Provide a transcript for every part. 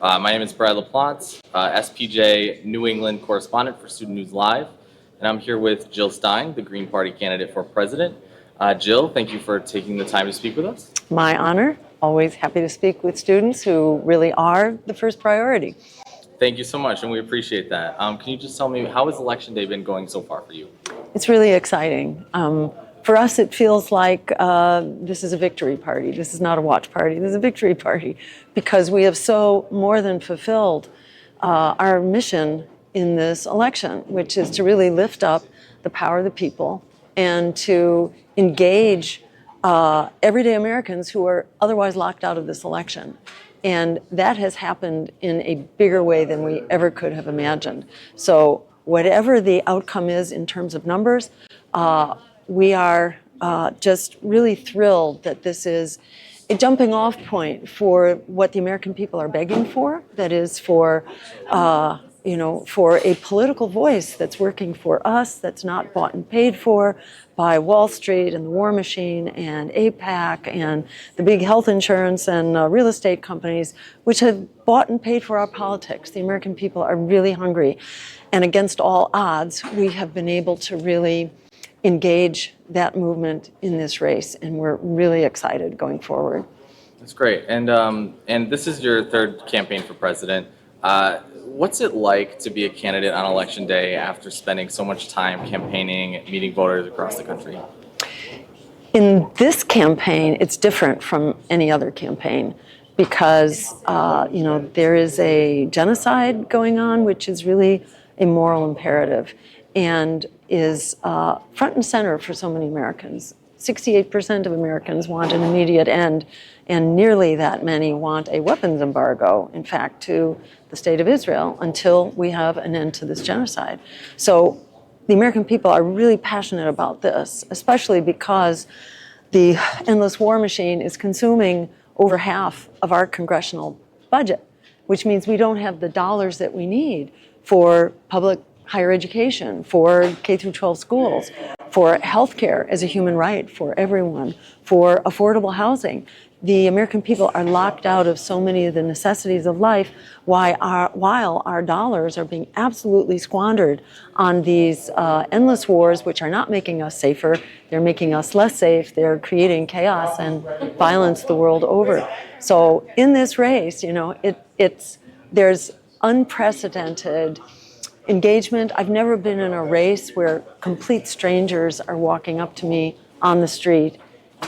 My name is Brad LaPlante, SPJ New England correspondent for Student News Live, and I'm here with Jill Stein, the Green Party candidate for president. Jill, thank you for taking the time to speak with us. My honor. Always happy to speak with students who really are the first priority. Thank you so much, and we appreciate that. Can you just tell me, how has Election Day been going so far for you? It's really exciting. For us, it feels like this is a victory party. This is not a watch party. This is a victory party because we have so more than fulfilled our mission in this election, which is to really lift up the power of the people and to engage everyday Americans who are otherwise locked out of this election. And that has happened in a bigger way than we ever could have imagined. So whatever the outcome is in terms of numbers, we are just really thrilled that this is a jumping off point for what the American people are begging for. That is for a political voice that's working for us, that's not bought and paid for by Wall Street and the war machine and AIPAC and the big health insurance and real estate companies, which have bought and paid for our politics. The American people are really hungry. And against all odds, we have been able to really engage that movement in this race, and we're really excited going forward. That's great. And this is your third campaign for president. What's it like to be a candidate on Election Day after spending so much time campaigning, meeting voters across the country? In this campaign, it's different from any other campaign because, there is a genocide going on, which is really a moral imperative and is front and center for so many Americans. 68% of Americans want an immediate end, and nearly that many want a weapons embargo, in fact, to the state of Israel until we have an end to this genocide. So the American people are really passionate about this, especially because the endless war machine is consuming over half of our congressional budget, which means we don't have the dollars that we need for public higher education, for K through 12 schools, for healthcare as a human right for everyone, for affordable housing. The American people are locked out of so many of the necessities of life while our dollars are being absolutely squandered on these endless wars, which are not making us safer. They're making us less safe. They're creating chaos and violence the world over. So in this race, there's unprecedented engagement. I've never been in a race where complete strangers are walking up to me on the street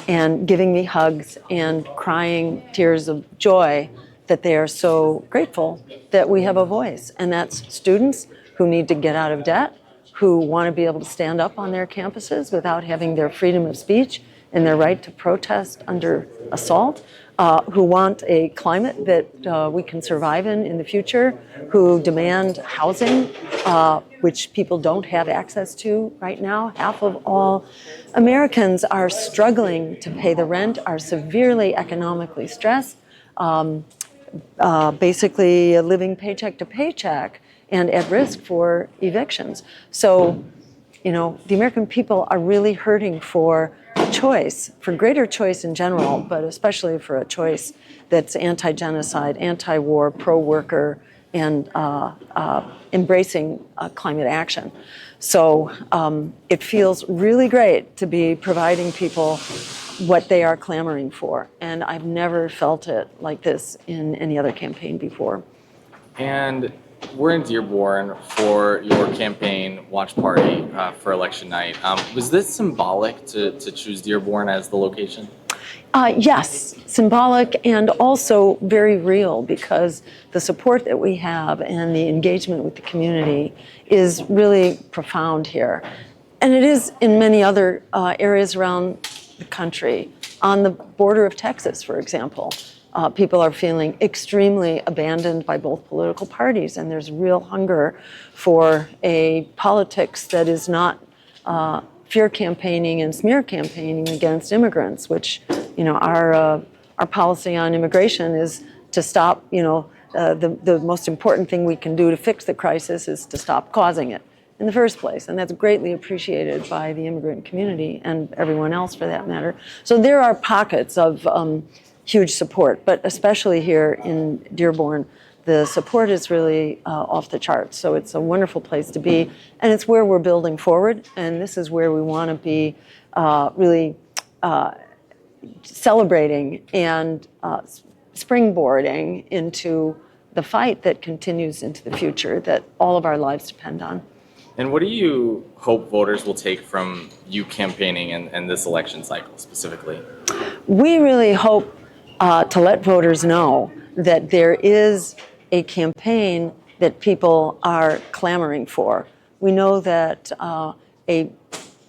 and giving me hugs and crying tears of joy that they are so grateful that we have a voice. And that's students who need to get out of debt, who want to be able to stand up on their campuses without having their freedom of speech and their right to protest under assault, who want a climate that we can survive in the future, who demand housing, which people don't have access to right now. Half of all Americans are struggling to pay the rent, are severely economically stressed, basically living paycheck to paycheck and at risk for evictions. So, the American people are really hurting for choice, for greater choice in general, but especially for a choice that's anti-genocide, anti-war, pro-worker, and embracing climate action. So it feels really great to be providing people what they are clamoring for, and I've never felt it like this in any other campaign before. And we're in Dearborn for your campaign watch party for election night. Was this symbolic to choose Dearborn as the location? Yes, symbolic and also very real, because the support that we have and the engagement with the community is really profound here. And it is in many other areas around the country. On the border of Texas, for example, people are feeling extremely abandoned by both political parties, and there's real hunger for a politics that is not fear campaigning and smear campaigning against immigrants, which, our policy on immigration is to stop, the most important thing we can do to fix the crisis is to stop causing it in the first place. And that's greatly appreciated by the immigrant community and everyone else for that matter. So there are pockets of huge support, but especially here in Dearborn, the support is really off the charts. So it's a wonderful place to be, and it's where we're building forward, and this is where we want to be really celebrating and springboarding into the fight that continues into the future that all of our lives depend on. And what do you hope voters will take from you campaigning and this election cycle specifically? We really hope to let voters know that there is a campaign that people are clamoring for. We know that a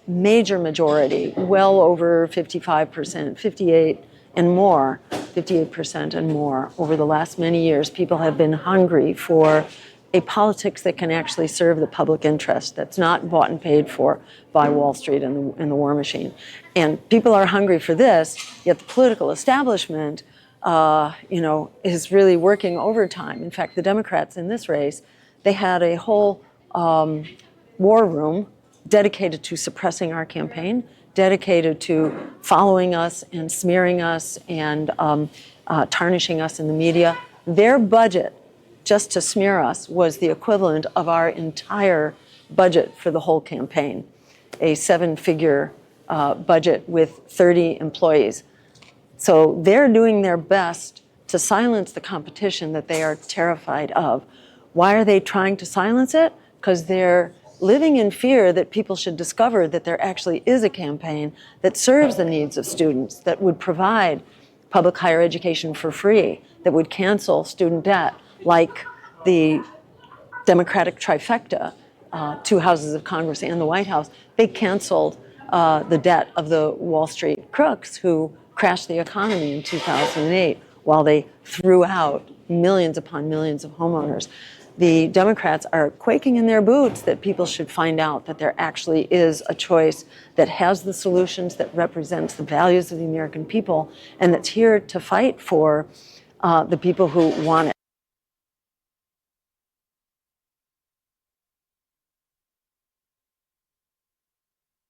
major majority, well over 55%, 58% and more over the last many years, people have been hungry for a politics that can actually serve the public interest, that's not bought and paid for by Wall Street and the war machine. And people are hungry for this, yet the political establishment is really working overtime. In fact, the Democrats in this race, they had a whole war room dedicated to suppressing our campaign, dedicated to following us and smearing us and tarnishing us in the media. Their budget, just to smear us, was the equivalent of our entire budget for the whole campaign, a 7-figure budget with 30 employees. So they're doing their best to silence the competition that they are terrified of. Why are they trying to silence it? Because they're living in fear that people should discover that there actually is a campaign that serves the needs of students, that would provide public higher education for free, that would cancel student debt, like the Democratic trifecta, 2 houses of Congress and the White House. They canceled the debt of the Wall Street crooks who crashed the economy in 2008 while they threw out millions upon millions of homeowners. The Democrats are quaking in their boots that people should find out that there actually is a choice that has the solutions, that represents the values of the American people, and that's here to fight for the people who want it.